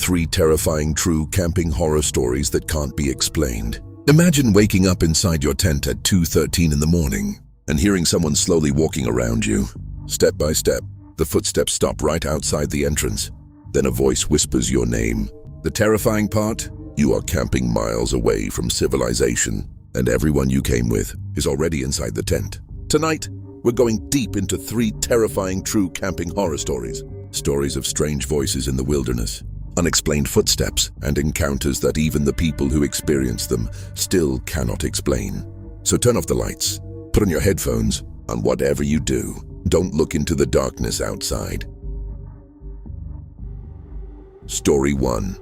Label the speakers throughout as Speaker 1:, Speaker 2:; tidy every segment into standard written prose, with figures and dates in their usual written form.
Speaker 1: 3 terrifying true camping horror stories that can't be explained. Imagine waking up inside your tent at 2:13 in the morning and hearing someone slowly walking around you. Step by step, the footsteps stop right outside the entrance. Then a voice whispers your name. The terrifying part? You are camping miles away from civilization, and everyone you came with is already inside the tent. Tonight, we're going deep into 3 terrifying true camping horror stories. Stories of strange voices in the wilderness, unexplained footsteps, and encounters that even the people who experience them still cannot explain. So turn off the lights, put on your headphones, and whatever you do, don't look into the darkness outside. Story 1.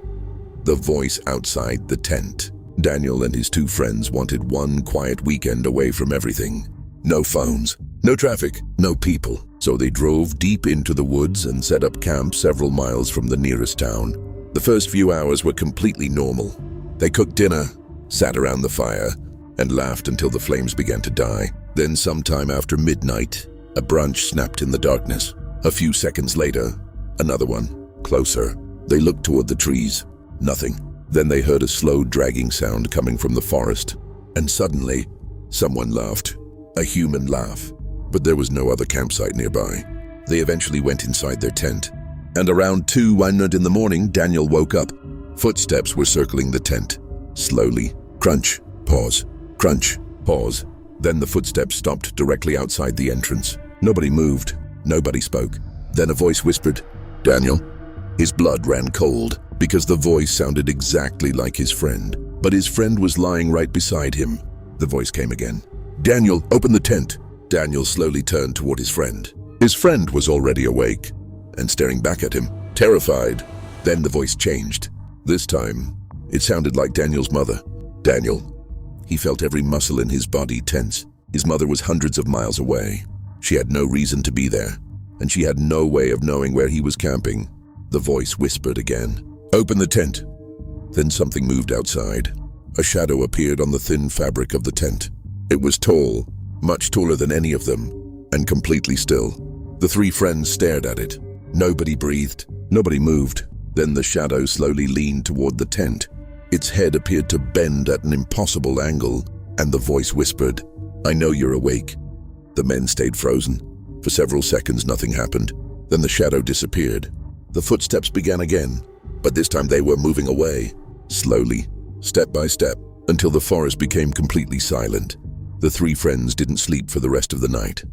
Speaker 1: The voice outside the tent. Daniel and his 2 friends wanted one quiet weekend away from everything. No phones, no traffic, no people. So they drove deep into the woods and set up camp several miles from the nearest town. The first few hours were completely normal. They cooked dinner, sat around the fire, and laughed until the flames began to die. Then sometime after midnight, a branch snapped in the darkness. A few seconds later, another one, closer. They looked toward the trees. Nothing. Then they heard a slow dragging sound coming from the forest. And suddenly, someone laughed. A human laugh. But there was no other campsite nearby. They eventually went inside their tent. And around 2:00 in the morning, Daniel woke up. Footsteps were circling the tent. Slowly. Crunch. Pause. Crunch. Pause. Then the footsteps stopped directly outside the entrance. Nobody moved. Nobody spoke. Then a voice whispered, "Daniel." His blood ran cold because the voice sounded exactly like his friend. But his friend was lying right beside him. The voice came again. "Daniel, open the tent." Daniel slowly turned toward his friend. His friend was already awake and staring back at him, terrified. Then the voice changed. This time, it sounded like Daniel's mother. Daniel. He felt every muscle in his body tense. His mother was hundreds of miles away. She had no reason to be there, and she had no way of knowing where he was camping. The voice whispered again, "Open the tent." Then something moved outside. A shadow appeared on the thin fabric of the tent. It was tall, much taller than any of them, and completely still. The 3 friends stared at it. Nobody breathed. Nobody moved. Then the shadow slowly leaned toward the tent. Its head appeared to bend at an impossible angle, and the voice whispered, "I know you're awake." The men stayed frozen. For several seconds, nothing happened. Then the shadow disappeared. The footsteps began again, but this time they were moving away, slowly, step by step, until the forest became completely silent. The 3 friends didn't sleep for the rest of the night.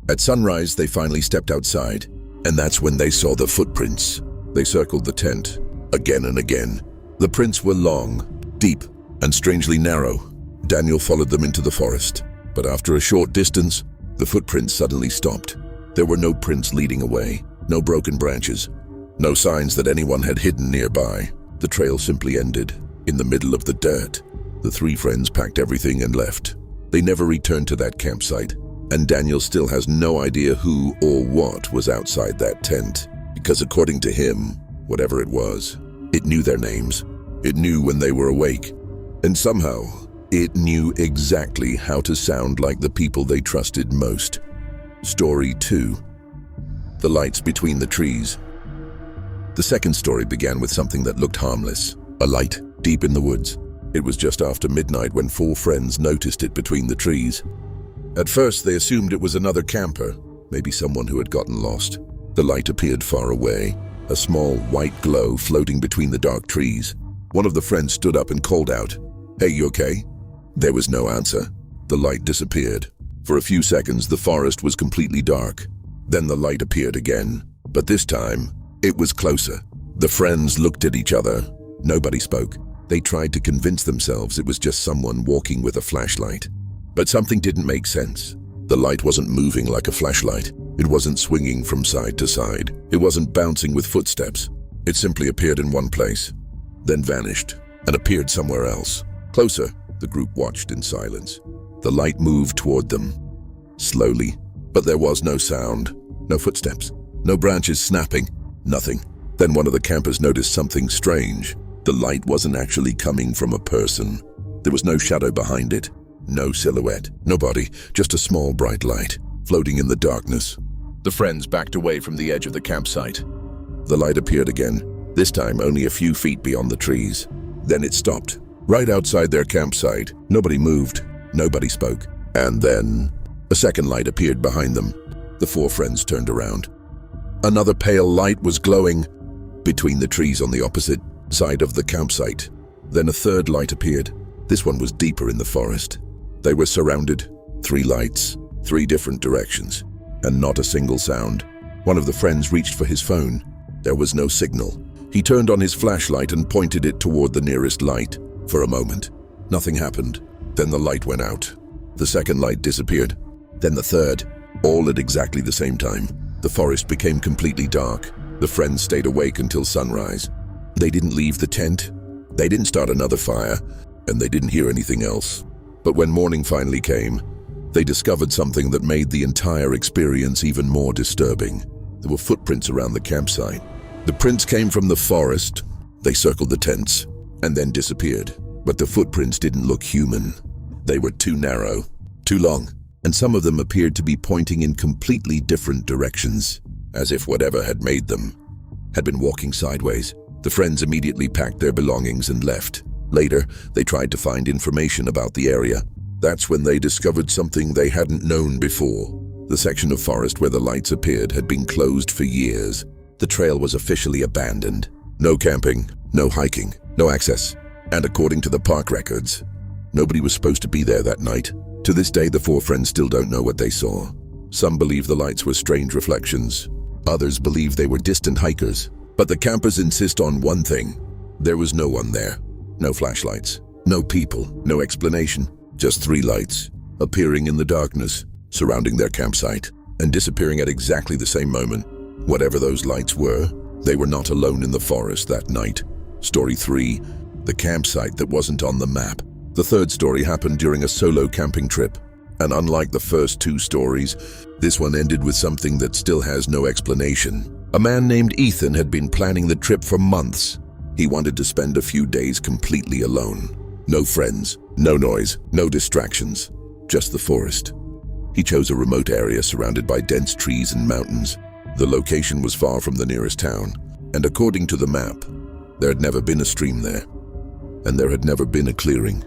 Speaker 1: At sunrise, they finally stepped outside, and that's when they saw the footprints. They circled the tent, again and again. The prints were long, deep, and strangely narrow. Daniel followed them into the forest, but after a short distance, the footprints suddenly stopped. There were no prints leading away, no broken branches, no signs that anyone had hidden nearby. The trail simply ended, in the middle of the dirt. The 3 friends packed everything and left. They never returned to that campsite, and Daniel still has no idea who or what was outside that tent, because according to him, whatever it was, it knew their names. It knew when they were awake, and somehow, it knew exactly how to sound like the people they trusted most. Story 2. The lights between the trees. The second story began with something that looked harmless, a light deep in the woods. It was just after midnight when 4 friends noticed it between the trees. At first, they assumed it was another camper, maybe someone who had gotten lost. The light appeared far away, a small white glow floating between the dark trees. One of the friends stood up and called out, "Hey, you okay?" There was no answer. The light disappeared. For a few seconds, the forest was completely dark. Then the light appeared again, but this time, it was closer. The friends looked at each other. Nobody spoke. They tried to convince themselves it was just someone walking with a flashlight. But something didn't make sense. The light wasn't moving like a flashlight. It wasn't swinging from side to side. It wasn't bouncing with footsteps. It simply appeared in one place, then vanished, and appeared somewhere else. Closer, the group watched in silence. The light moved toward them, slowly, but there was no sound, no footsteps, no branches snapping, nothing. Then one of the campers noticed something strange. The light wasn't actually coming from a person. There was no shadow behind it, no silhouette, no body, just a small bright light, floating in the darkness. The friends backed away from the edge of the campsite. The light appeared again, this time only a few feet beyond the trees. Then it stopped, right outside their campsite. Nobody moved, nobody spoke. And then a second light appeared behind them. The four friends turned around. Another pale light was glowing between the trees on the opposite side of the campsite. Then a third light appeared. This one was deeper in the forest. They were surrounded. 3 lights, 3 different directions, and not a single sound. One of the friends reached for his phone. There was no signal. He turned on his flashlight and pointed it toward the nearest light. For a moment, nothing happened. Then the light went out. The second light disappeared. Then the third, all at exactly the same time. The forest became completely dark. The friends stayed awake until sunrise. They didn't leave the tent. They didn't start another fire, and they didn't hear anything else. But when morning finally came, they discovered something that made the entire experience even more disturbing. There were footprints around the campsite. The prints came from the forest. They circled the tents and then disappeared. But the footprints didn't look human. They were too narrow, too long, and some of them appeared to be pointing in completely different directions, as if whatever had made them had been walking sideways. The friends immediately packed their belongings and left. Later, they tried to find information about the area. That's when they discovered something they hadn't known before. The section of forest where the lights appeared had been closed for years. The trail was officially abandoned. No camping, no hiking, no access. And according to the park records, nobody was supposed to be there that night. To this day, the four friends still don't know what they saw. Some believe the lights were strange reflections. Others believe they were distant hikers. But the campers insist on one thing. There was no one there. No flashlights, no people, no explanation. Just 3 lights, appearing in the darkness, surrounding their campsite, and disappearing at exactly the same moment. Whatever those lights were, they were not alone in the forest that night. Story 3, the campsite that wasn't on the map. The third story happened during a solo camping trip. And unlike the first 2 stories, this one ended with something that still has no explanation. A man named Ethan had been planning the trip for months. He wanted to spend a few days completely alone. No friends, no noise, no distractions, just the forest. He chose a remote area surrounded by dense trees and mountains. The location was far from the nearest town, and according to the map, there had never been a stream there, and there had never been a clearing.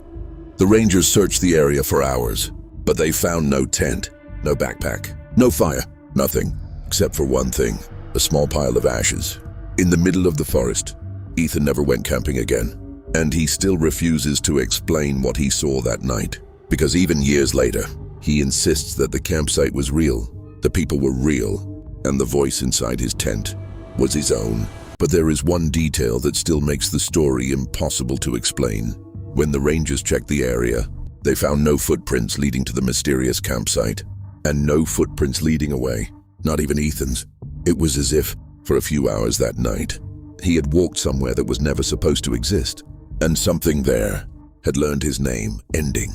Speaker 1: The rangers searched the area for hours, but they found no tent, no backpack, no fire, nothing, except for one thing, a small pile of ashes. In the middle of the forest, Ethan never went camping again. And he still refuses to explain what he saw that night, because even years later, he insists that the campsite was real, the people were real, and the voice inside his tent was his own. But there is one detail that still makes the story impossible to explain. When the rangers checked the area, they found no footprints leading to the mysterious campsite, and no footprints leading away, not even Ethan's. It was as if, for a few hours that night, he had walked somewhere that was never supposed to exist. And something there had learned his name, Ending.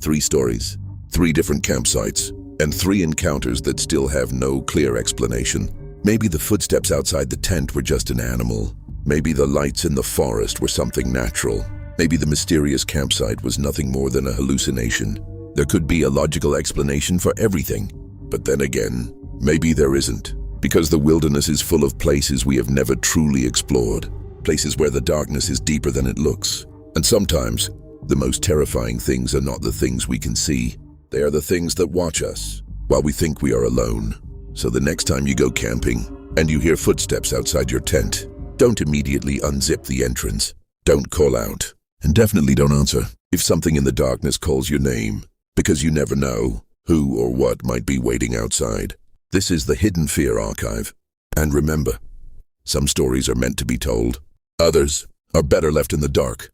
Speaker 1: 3 stories, 3 different campsites, and 3 encounters that still have no clear explanation. Maybe the footsteps outside the tent were just an animal. Maybe the lights in the forest were something natural. Maybe the mysterious campsite was nothing more than a hallucination. There could be a logical explanation for everything. But then again, maybe there isn't, because the wilderness is full of places we have never truly explored. Places where the darkness is deeper than it looks. And sometimes, the most terrifying things are not the things we can see. They are the things that watch us while we think we are alone. So the next time you go camping and you hear footsteps outside your tent, don't immediately unzip the entrance. Don't call out. And definitely don't answer if something in the darkness calls your name, because you never know who or what might be waiting outside. This is the Hidden Fear Archive. And remember, some stories are meant to be told. Others are better left in the dark.